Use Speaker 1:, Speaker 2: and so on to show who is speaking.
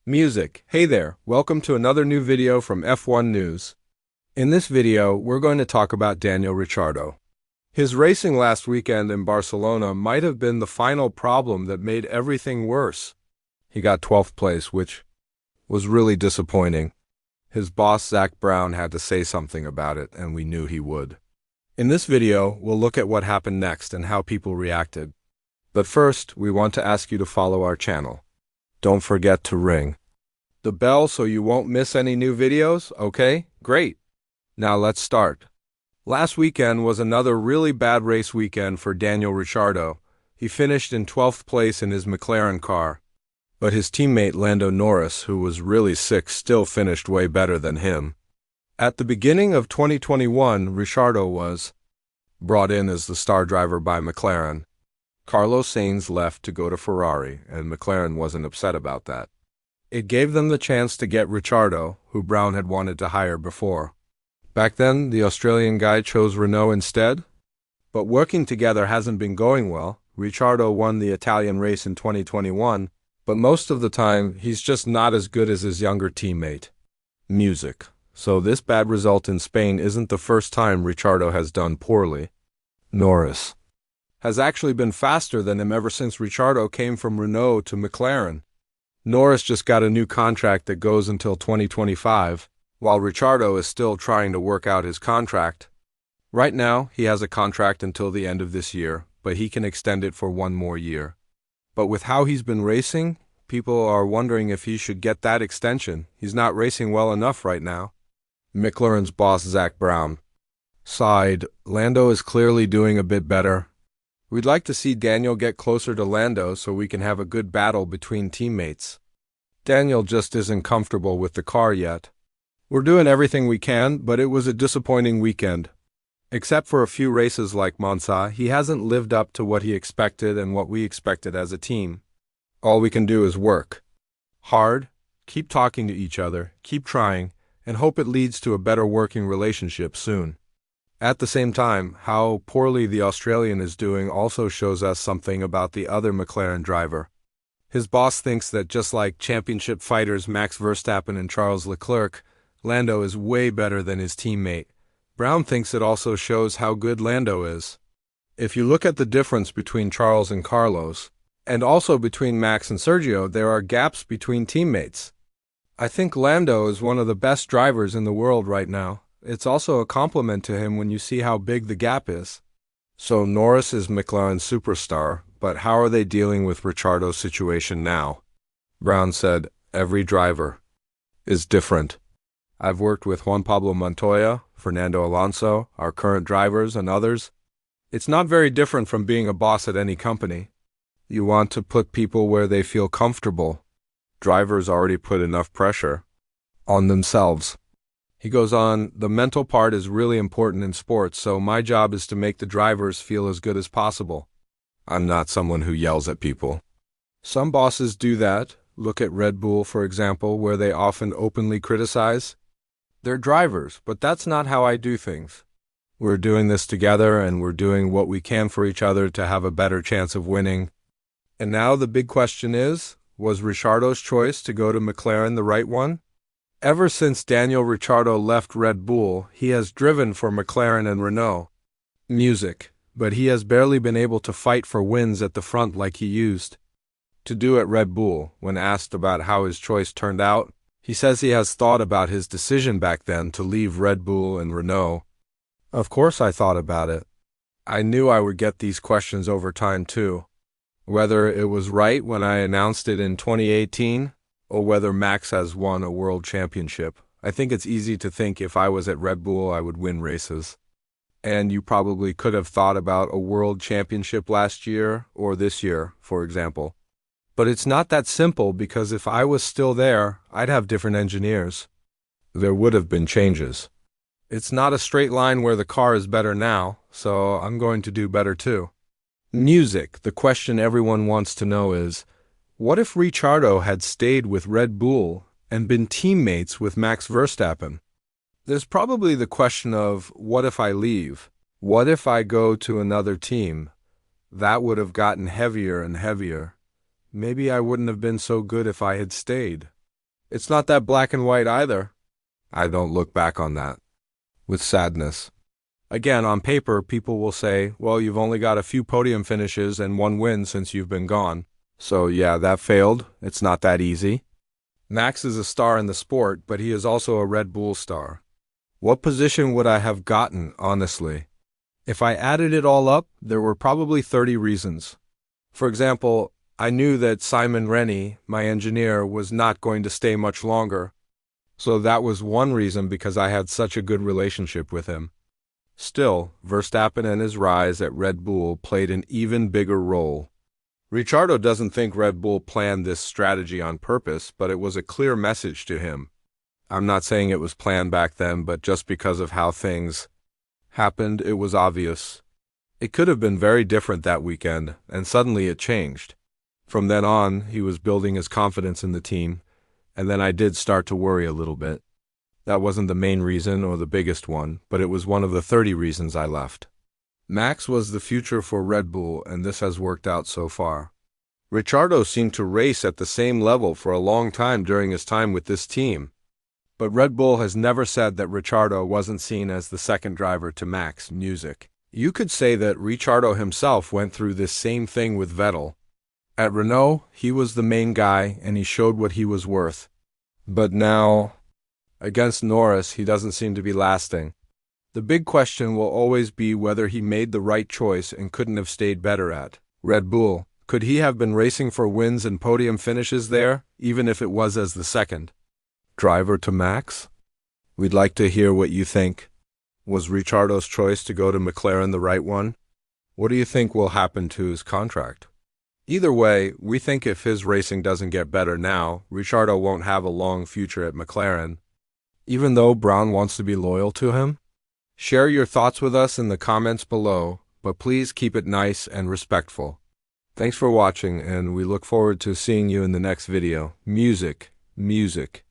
Speaker 1: Music. Hey there, welcome to another new video from F1 News. In this video, we're going to talk about Daniel Ricciardo. His racing last weekend in Barcelona might have been the final problem that made everything worse. He got 12th place, which was really disappointing. His boss, Zach Brown, had to say something about it, and we knew he would. In this video, we'll look at what happened next and how people reacted. But first, we want to ask you to follow our channel. Don't forget to ring the bell so you won't miss any new videos, okay? Great. Now let's start. Last weekend was another really bad race weekend for Daniel Ricciardo. He finished in 12th place in his McLaren car. But his teammate Lando Norris, who was really sick, still finished way better than him. At the beginning of 2021, Ricciardo was brought in as the star driver by McLaren. Carlos Sainz left to go to Ferrari, and McLaren wasn't upset about that. It gave them the chance to get Ricciardo, who Brown had wanted to hire before. Back then, the Australian guy chose Renault instead. But working together hasn't been going well. Ricciardo won the Italian race in 2021, but most of the time, he's just not as good as his younger teammate. Music. So this bad result in Spain isn't the first time Ricciardo has done poorly. Norris has actually been faster than him ever since Ricciardo came from Renault to McLaren. Norris just got a new contract that goes until 2025, while Ricciardo is still trying to work out his contract. Right now, he has a contract until the end of this year, but he can extend it for one more year. But with how he's been racing, people are wondering if he should get that extension. He's not racing well enough right now. McLaren's boss, Zach Brown, sighed. Lando is clearly doing a bit better. We'd like to see Daniel get closer to Lando so we can have a good battle between teammates. Daniel just isn't comfortable with the car yet. We're doing everything we can, but it was a disappointing weekend. Except for a few races like Monza, he hasn't lived up to what he expected and what we expected as a team. All we can do is work hard, keep talking to each other, keep trying, and hope it leads to a better working relationship soon. At the same time, how poorly the Australian is doing also shows us something about the other McLaren driver. His boss thinks that just like championship fighters Max Verstappen and Charles Leclerc, Lando is way better than his teammate. Brown thinks it also shows how good Lando is. If you look at the difference between Charles and Carlos, and also between Max and Sergio, there are gaps between teammates. I think Lando is one of the best drivers in the world right now. It's also a compliment to him when you see how big the gap is. So Norris is McLaren's superstar, but how are they dealing with Ricciardo's situation now? Brown said, every driver is different. I've worked with Juan Pablo Montoya, Fernando Alonso, our current drivers, and others. It's not very different from being a boss at any company. You want to put people where they feel comfortable. Drivers already put enough pressure on themselves. He goes on, the mental part is really important in sports, so my job is to make the drivers feel as good as possible. I'm not someone who yells at people. Some bosses do that. Look at Red Bull, for example, where they often openly criticize. They're drivers, but that's not how I do things. We're doing this together, and we're doing what we can for each other to have a better chance of winning. And now the big question is, was Ricciardo's choice to go to McLaren the right one? Ever since Daniel Ricciardo left Red Bull, he has driven for McLaren and Renault. Music, but he has barely been able to fight for wins at the front like he used to do at Red Bull. When asked about how his choice turned out, he says he has thought about his decision back then to leave Red Bull and Renault. Of course I thought about it. I knew I would get these questions over time too. Whether it was right when I announced it in 2018, or whether Max has won a world championship. I think it's easy to think if I was at Red Bull, I would win races. And you probably could have thought about a world championship last year or this year, for example. But it's not that simple because if I was still there, I'd have different engineers. There would have been changes. It's not a straight line where the car is better now, so I'm going to do better too. Music, the question everyone wants to know is, what if Ricciardo had stayed with Red Bull and been teammates with Max Verstappen? There's probably the question of, what if I leave? What if I go to another team? That would have gotten heavier and heavier. Maybe I wouldn't have been so good if I had stayed. It's not that black and white either. I don't look back on that with sadness. Again, on paper, people will say, well, you've only got a few podium finishes and one win since you've been gone. So yeah, that failed. It's not that easy. Max is a star in the sport, but he is also a Red Bull star. What position would I have gotten, honestly? If I added it all up, there were probably 30 reasons. For example, I knew that Simon Rennie, my engineer, was not going to stay much longer. So that was one reason because I had such a good relationship with him. Still, Verstappen and his rise at Red Bull played an even bigger role. Ricciardo doesn't think Red Bull planned this strategy on purpose, but it was a clear message to him. I'm not saying it was planned back then, but just because of how things happened, it was obvious. It could have been very different that weekend, and suddenly it changed. From then on, he was building his confidence in the team, and then I did start to worry a little bit. That wasn't the main reason or the biggest one, but it was one of the 30 reasons I left. Max was the future for Red Bull, and this has worked out so far. Ricciardo seemed to race at the same level for a long time during his time with this team. But Red Bull has never said that Ricciardo wasn't seen as the second driver to Max music. You could say that Ricciardo himself went through this same thing with Vettel. At Renault, he was the main guy and he showed what he was worth. But now, against Norris, he doesn't seem to be lasting. The big question will always be whether he made the right choice and couldn't have stayed better at Red Bull. Could he have been racing for wins and podium finishes there, even if it was as the second driver to Max? We'd like to hear what you think. Was Ricciardo's choice to go to McLaren the right one? What do you think will happen to his contract? Either way, we think if his racing doesn't get better now, Ricciardo won't have a long future at McLaren, even though Brown wants to be loyal to him. Share your thoughts with us in the comments below, but please keep it nice and respectful. Thanks for watching, and we look forward to seeing you in the next video. Music, music.